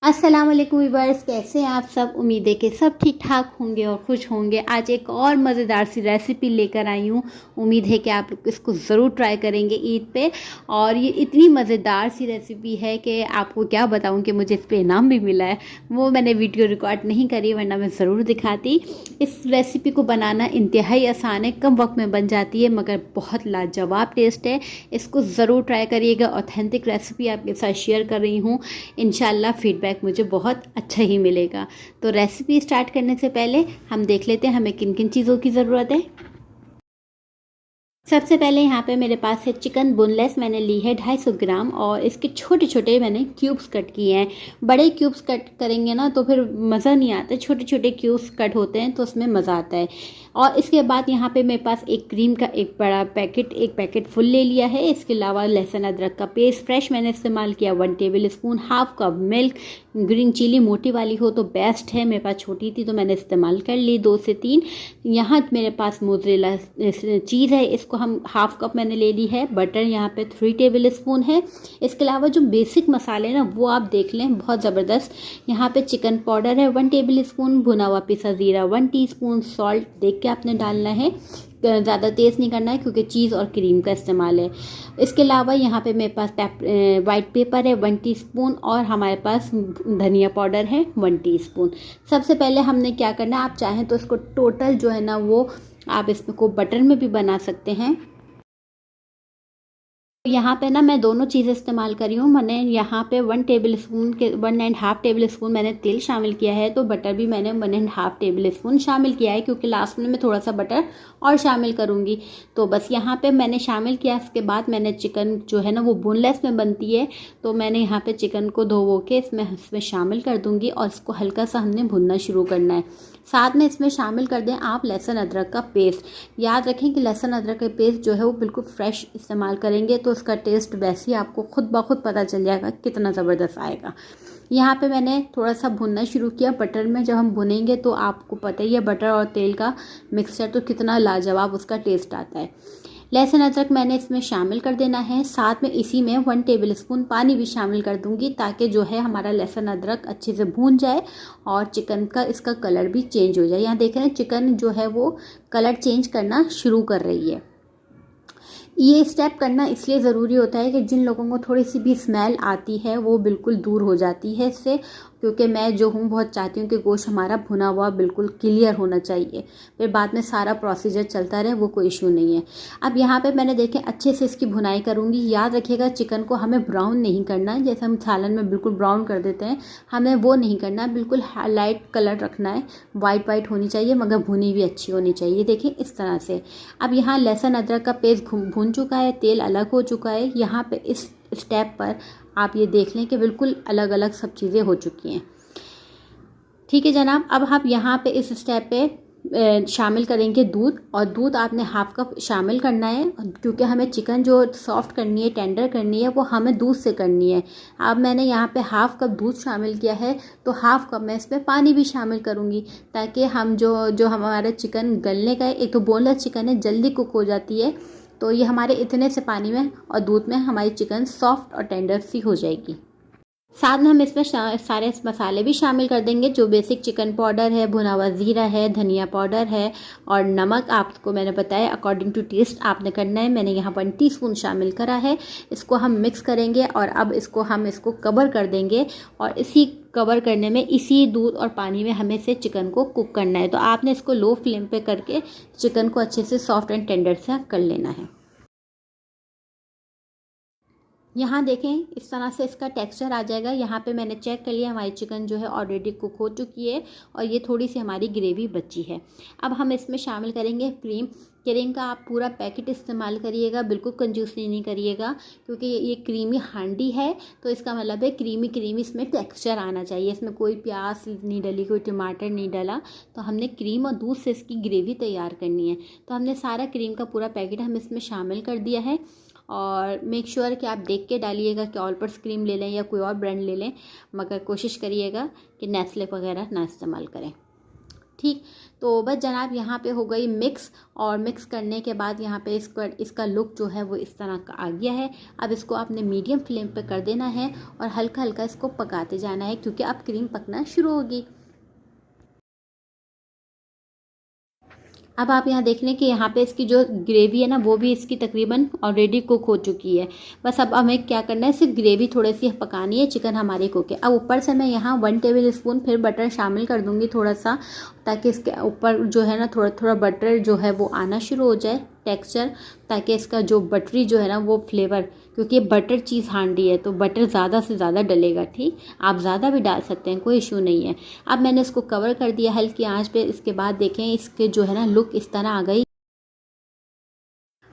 अस्सलाम वालेकुम व्यूअर्स, कैसे हैं आप सब। उम्मीद है कि सब ठीक ठाक होंगे और खुश होंगे। आज एक और मज़ेदार सी रेसिपी लेकर आई हूँ। उम्मीद है कि आप लोग इसको ज़रूर ट्राई करेंगे ईद पे। और ये इतनी मज़ेदार सी रेसिपी है कि आपको क्या बताऊँ कि मुझे इस पे इनाम भी मिला है। वो मैंने वीडियो रिकॉर्ड नहीं करी, वरना मैं ज़रूर दिखाती। इस रेसिपी को बनाना इंतहाई आसान है, कम वक्त में बन जाती है, मगर बहुत लाजवाब टेस्ट है। इसको ज़रूर ट्राई करिएगा। ऑथेंटिक रेसिपी आपके साथ शेयर कर रही हूँ, इंशाल्लाह फीडबैक मुझे बहुत अच्छा ही मिलेगा। तो रेसिपी स्टार्ट करने से पहले हम देख लेते हैं हमें किन किन चीज़ों की ज़रूरत है। सबसे पहले यहाँ पे मेरे पास है चिकन बोनलेस, मैंने ली है 250 ग्राम और इसके छोटे छोटे मैंने क्यूब्स कट किए हैं। बड़े क्यूब्स कट करेंगे ना तो फिर मज़ा नहीं आता, छोटे छोटे क्यूब्स कट होते हैं तो उसमें मज़ा आता है। और इसके बाद यहाँ पे मेरे पास एक क्रीम का एक बड़ा पैकेट, एक पैकेट फुल ले लिया है। इसके अलावा लहसुन अदरक का पेस्ट फ्रेश मैंने इस्तेमाल किया 1 tablespoon, half cup milk, green chilli मोटी वाली हो तो बेस्ट है, मेरे पास छोटी थी तो मैंने इस्तेमाल कर ली 2 से 3। यहाँ मेरे पास मोज़रेला चीज़ है, इसको हम हाफ कप मैंने ले ली है। बटर यहाँ पे 3 टेबल स्पून है। इसके अलावा जो बेसिक मसाले ना वो आप देख लें, बहुत ज़बरदस्त। यहाँ पे चिकन पाउडर है 1 टेबल स्पून, भुना हुआ पिसा ज़ीरा 1 टीस्पून, सॉल्ट देख के आपने डालना है, ज़्यादा तेज़ नहीं करना है क्योंकि चीज़ और क्रीम का इस्तेमाल है। इसके अलावा यहाँ पे मेरे पास वाइट पेपर है 1 टीस्पून और हमारे पास धनिया पाउडर है 1 टीस्पून। सबसे पहले हमने क्या करना है, आप चाहें तो इसको टोटल जो है ना वो आप इसको बटर में भी बना सकते हैं। यहाँ पे ना मैं दोनों चीज़ें इस्तेमाल करी हूँ। मैंने यहाँ पे 1 टेबल स्पून के 1.5 टेबल स्पून मैंने तेल शामिल किया है, तो बटर भी मैंने 1.5 टेबल स्पून शामिल किया है क्योंकि लास्ट में मैं थोड़ा सा बटर और शामिल करूँगी। तो बस यहाँ पे मैंने शामिल किया। इसके बाद मैंने चिकन जो है ना वो बोनलेस में बनती है, तो मैंने यहाँ पे चिकन को धो के इसमें शामिल कर दूँगी और इसको हल्का सा हमने भुनना शुरू करना है। साथ में इसमें शामिल कर दें आप लहसुन अदरक का पेस्ट। याद रखें कि लहसुन अदरक का पेस्ट जो है वो बिल्कुल फ्रेश इस्तेमाल करेंगे तो उसका टेस्ट वैसे ही आपको खुद ब खुद पता चल जाएगा कितना ज़बरदस्त आएगा। यहाँ पे मैंने थोड़ा सा भुनना शुरू किया बटर में। जब हम भुनेंगे तो आपको पता ही है बटर और तेल का मिक्सचर तो कितना लाजवाब उसका टेस्ट आता है। लहसुन अदरक मैंने इसमें शामिल कर देना है। साथ में इसी में 1 टेबल स्पून पानी भी शामिल कर दूंगी ताकि जो है हमारा लहसुन अदरक अच्छे से भून जाए और चिकन का इसका कलर भी चेंज हो जाए। यहाँ देख रहे हैं चिकन जो है वो कलर चेंज करना शुरू कर रही है। ये स्टेप करना इसलिए ज़रूरी होता है कि जिन लोगों को थोड़ी सी भी स्मेल आती है वो बिल्कुल दूर हो जाती है इससे, क्योंकि मैं जो हूँ बहुत चाहती हूँ कि गोश्त हमारा भुना हुआ बिल्कुल क्लियर होना चाहिए, फिर बाद में सारा प्रोसीजर चलता रहे, वो कोई इशू नहीं है। अब यहाँ पे मैंने देखें अच्छे से इसकी भुनाई करूँगी। याद रखिएगा चिकन को हमें ब्राउन नहीं करना है, जैसे हम सालन में बिल्कुल ब्राउन कर देते हैं, हमें वो नहीं करना है, बिल्कुल लाइट कलर रखना है। वाइट होनी चाहिए मगर भुनी भी अच्छी होनी चाहिए। देखें इस तरह से। अब यहाँ लहसुन अदरक का पेस्ट भून चुका है, तेल अलग हो चुका है। यहाँ पे इस स्टेप पर आप ये देख लें कि बिल्कुल अलग अलग सब चीज़ें हो चुकी हैं। ठीक है जनाब। अब आप यहाँ पे इस स्टेप पे शामिल करेंगे दूध, और दूध आपने हाफ कप शामिल करना है क्योंकि हमें चिकन जो सॉफ्ट करनी है, टेंडर करनी है, वो हमें दूध से करनी है। अब मैंने यहाँ पे हाफ कप दूध शामिल किया है तो हाफ कप मैं इसमें पानी भी शामिल करूँगी ताकि हम जो हमारा चिकन गलने का है, एक तो बोनलेस चिकन है जल्दी कुक हो जाती है, तो ये हमारे इतने से पानी में और दूध में हमारी चिकन सॉफ्ट और टेंडर सी हो जाएगी। साथ में हम इसमें सारे मसाले भी शामिल कर देंगे, जो बेसिक चिकन पाउडर है, भुना हुआ ज़ीरा है, धनिया पाउडर है और नमक आपको मैंने बताया अकॉर्डिंग टू टेस्ट आपने करना है। मैंने यहाँ 1 टीस्पून शामिल करा है। इसको हम मिक्स करेंगे और अब इसको कवर कर देंगे और इसी कवर करने में इसी दूध और पानी में हमें से चिकन को कुक करना है। तो आपने इसको लो फ्लेम पे करके चिकन को अच्छे से सॉफ्ट एंड टेंडर सा कर लेना है। यहाँ देखें इस तरह से इसका टेक्सचर आ जाएगा। यहाँ पे मैंने चेक कर लिया हमारी चिकन जो है ऑलरेडी कुक हो चुकी है और ये थोड़ी सी हमारी ग्रेवी बची है। अब हम इसमें शामिल करेंगे क्रीम। क्रीम का आप पूरा पैकेट इस्तेमाल करिएगा, बिल्कुल कंजूसी नहीं करिएगा क्योंकि ये क्रीमी हांडी है, तो इसका मतलब है क्रीमी क्रीमी इसमें टेक्सचर आना चाहिए। इसमें कोई प्याज नहीं डली, कोई टमाटर नहीं डला, तो हमने क्रीम और दूध से इसकी ग्रेवी तैयार करनी है। तो हमने सारा क्रीम का पूरा पैकेट हम इसमें शामिल कर दिया है और मेक श्योर कि आप देख के डालिएगा कि ऑलपर्स क्रीम ले लें या कोई और ब्रांड ले लें, मगर कोशिश करिएगा कि नेस्ले वगैरह ना इस्तेमाल करें। ठीक। तो बस जनाब यहाँ पे हो गई मिक्स, और मिक्स करने के बाद यहाँ पे इसका लुक जो है वो इस तरह का आ गया है। अब इसको आपने मीडियम फ्लेम पे कर देना है और हल्का हल्का इसको पकाते जाना है, क्योंकि अब क्रीम पकना शुरू होगी। अब आप यहाँ देख लें कि यहाँ पे इसकी जो ग्रेवी है ना वो भी इसकी तकरीबन ऑलरेडी कुक हो चुकी है। बस अब हमें क्या करना है, सिर्फ ग्रेवी थोड़ी सी पकानी है, चिकन हमारी कुक है। अब ऊपर से मैं यहाँ 1 टेबल स्पून फिर बटर शामिल कर दूँगी थोड़ा सा, ताकि इसके ऊपर जो है ना थोड़ा थोड़ा बटर जो है वो आना शुरू हो जाए टेक्सचर, ताकि इसका जो बटरी जो है ना वो फ्लेवर, क्योंकि ये बटर चीज़ हांडी है तो बटर ज़्यादा से ज़्यादा डलेगा। ठीक, आप ज़्यादा भी डाल सकते हैं, कोई इशू नहीं है। अब मैंने इसको कवर कर दिया हल्की आंच पे। इसके बाद देखें इसके जो है ना लुक इस तरह आ गई।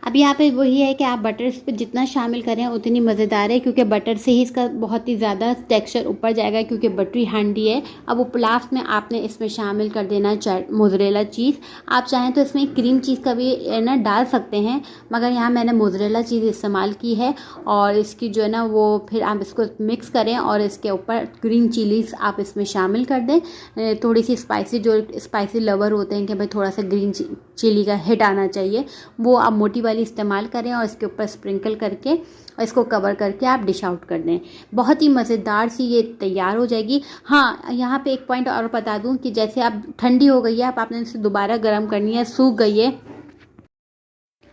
अब यहाँ पे वही है कि आप बटर इस पर जितना शामिल करें उतनी मज़ेदार है, क्योंकि बटर से ही इसका बहुत ही ज़्यादा टेक्सचर ऊपर जाएगा, क्योंकि बटरी हांडी है। अब ऊपर लास्ट में आपने इसमें शामिल कर देना मोज़रेला चीज़। आप चाहें तो इसमें क्रीम चीज़ का भी ना डाल सकते हैं, मगर यहाँ मैंने मोज़रेला चीज़ इस्तेमाल की है। और इसकी जो है ना वो फिर आप इसको मिक्स करें और इसके ऊपर ग्रीन चिलीज़ आप इसमें शामिल कर दें। थोड़ी सी स्पाइसी, जो स्पाइसी लवर होते हैं कि भाई थोड़ा सा ग्रीन चिली का हिट आना चाहिए, वो आप मोटी वाली इस्तेमाल करें और इसके ऊपर स्प्रिंकल करके और इसको कवर करके आप डिश आउट कर दें। बहुत ही मज़ेदार सी ये तैयार हो जाएगी। हाँ, यहाँ पे एक पॉइंट और बता दूं कि जैसे आप ठंडी हो गई है, आपने इसे दोबारा गर्म करनी है, सूख गई है,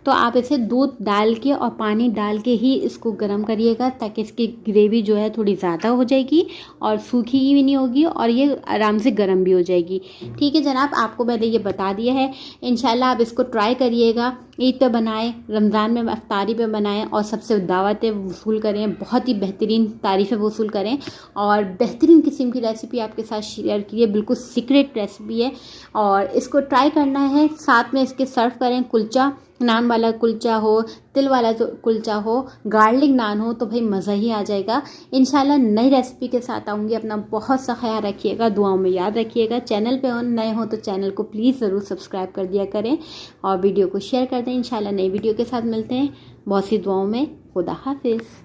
तो आप इसे दूध डाल के और पानी डाल के ही इसको गर्म करिएगा, ताकि इसकी ग्रेवी जो है थोड़ी ज़्यादा हो जाएगी और सूखी भी नहीं होगी और ये आराम से गर्म भी हो जाएगी। ठीक है जनाब, आपको मैंने ये बता दिया है। इंशाल्लाह आप इसको ट्राई करिएगा, ईद पे बनाएं, रमज़ान में अफ्तारी पे बनाएं और सबसे दावतें वसूल करें, बहुत ही बेहतरीन तारीफ़ें वसूल करें और बेहतरीन किस्म की रेसिपी आपके साथ शेयर की है। बिल्कुल सीक्रेट रेसिपी है और इसको ट्राई करना है। साथ में इसके सर्व करें कुलचा, नान वाला कुलचा हो, तिल वाला जो कुलचा हो, गार्लिक नान हो, तो भाई मज़ा ही आ जाएगा। इंशाल्लाह नई रेसिपी के साथ आऊँगी। अपना बहुत सा ख्याल रखिएगा, दुआओं में याद रखिएगा। चैनल पे नए हो तो चैनल को प्लीज़ ज़रूर सब्सक्राइब कर दिया करें और वीडियो को शेयर कर दें। इंशाल्लाह नई वीडियो के साथ मिलते हैं। बहुत सी दुआओं में। खुदा हाफिज़।